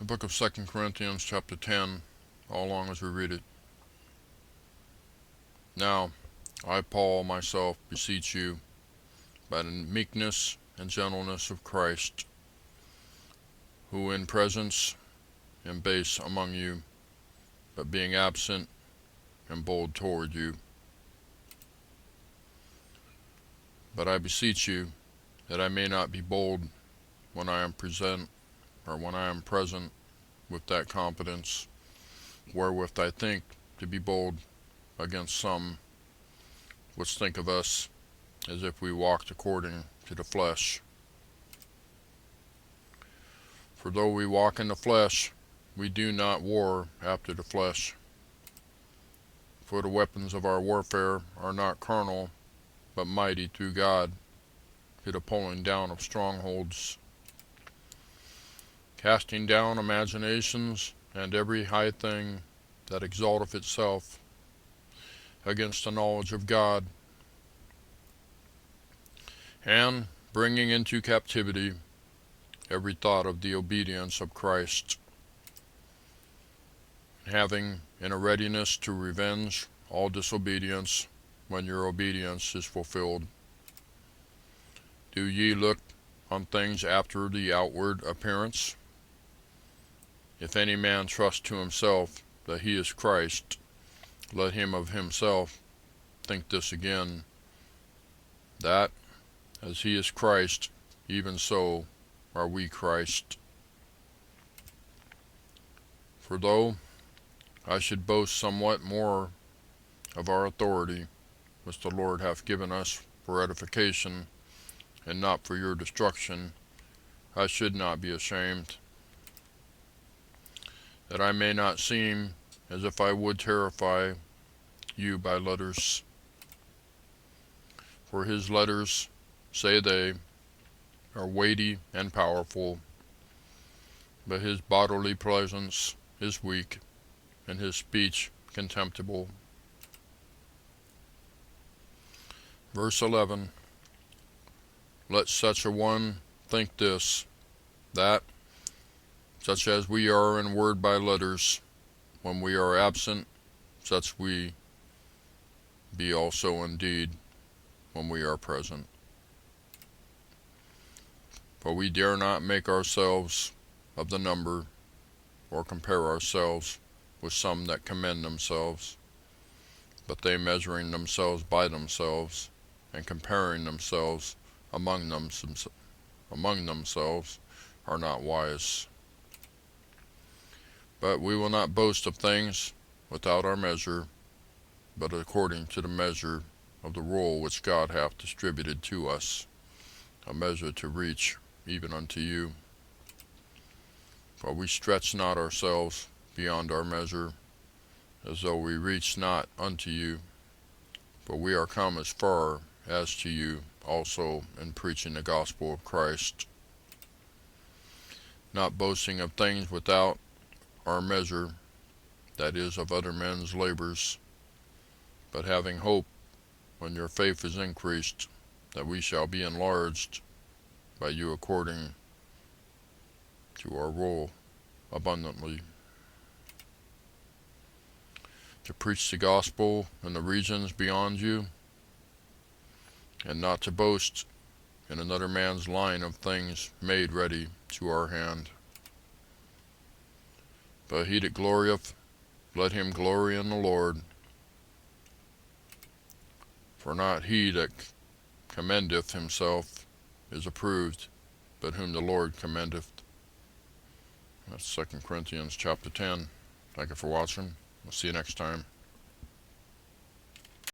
The book of 2 Corinthians chapter 10, all along as we read it. Now, I, Paul, myself, beseech you, by the meekness and gentleness of Christ, who in presence am base among you, but being absent am bold toward you. But I beseech you, that I may not be bold when I am present with that confidence, wherewith I think to be bold against some which think of us as if we walked according to the flesh. For though we walk in the flesh, we do not war after the flesh. For the weapons of our warfare are not carnal, but mighty through God, to the pulling down of strongholds, casting down imaginations and every high thing that exalteth itself against the knowledge of God, and bringing into captivity every thought of the obedience of Christ, having in a readiness to revenge all disobedience when your obedience is fulfilled. Do ye look on things after the outward appearance? If any man trust to himself that he is Christ, let him of himself think this again, that, as he is Christ, even so are we Christ. For though I should boast somewhat more of our authority, which the Lord hath given us for edification, and not for your destruction, I should not be ashamed, that I may not seem as if I would terrify you by letters. For his letters, say they, are weighty and powerful, but his bodily presence is weak, and his speech contemptible. Verse 11. Let such a one think this, that, such as we are in word by letters, when we are absent, such we be also indeed when we are present. For we dare not make ourselves of the number, or compare ourselves with some that commend themselves, but they measuring themselves by themselves, and comparing themselves among themselves, are not wise. But we will not boast of things without our measure, but according to the measure of the rule which God hath distributed to us, a measure to reach even unto you. For we stretch not ourselves beyond our measure, as though we reach not unto you, for we are come as far as to you also in preaching the gospel of Christ, not boasting of things without our measure, that is, of other men's labors, but having hope, when your faith is increased, that we shall be enlarged by you according to our rule abundantly, to preach the gospel in the regions beyond you, and not to boast in another man's line of things made ready to our hand. But he that glorieth, let him glory in the Lord. For not he that commendeth himself is approved, but whom the Lord commendeth. That's 2 Corinthians chapter 10. Thank you for watching. We'll see you next time.